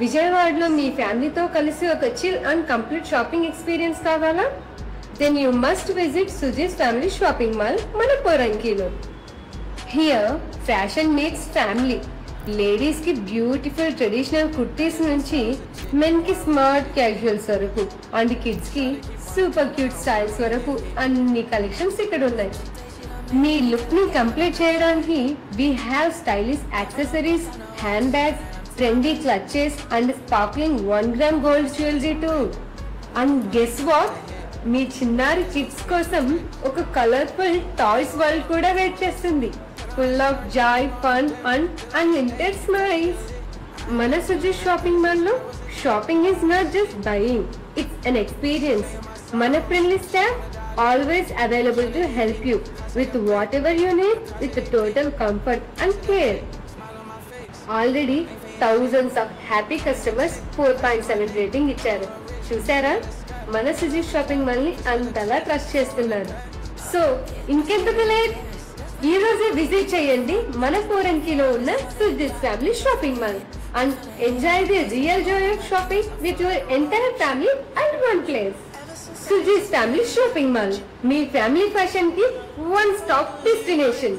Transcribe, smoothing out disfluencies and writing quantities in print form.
విజయవాడలో మీ ఫ్యామిలీతో కలిసి ఒక chill and complete shopping experience కావాలా? Then you must visit Suji's family shopping mall మన పోరంకిలో. Here fashion meets family. Ladies కి బ్యూటిఫుల్ ట్రెడిషనల్ కుర్తీస్ నుంచి మెన్ కి స్మార్ట్ క్యాజువల్స్ వరకు అండ్ కిడ్స్ కి సూపర్ క్యూట్ స్టైల్స్ వరకు అన్ని కలెక్షన్స్ ఇక్కడ ఉన్నాయి. మీ లుక్ ని కంప్లీట్ చేయడానికి we have stylish accessories, handbags, trendy clutches and sparkling 1 gram gold jewellery too. And guess what, మీ చిన్నారి కిడ్స్ కోసం ఒక కలర్ఫుల్ టాయ్స్ వరల్డ్ కూడా వెయిట్ చేస్తుంది. Full of joy, fun and unlimited smiles. మన Suji's shopping mall లో shopping is not just buying, it's an experience. మన friendly staff always available to help you with whatever you need with total comfort and care. Already thousands of happy customers 4.7 rating ఇచ్చారు. చూసారా, మన Suji's shopping mall ని అంతలా trust చేస్తున్నారు. So ఇంకెందుకు late, ఈ రోజే విజిట్ చేయండి మన పోరంకిలో ఉన్న Suji's family shopping mall and enjoy the real joy of shopping with your entire family at one place. Suji's family shopping mall, me family fashion కి వన్ స్టాప్ డెస్టినేషన్.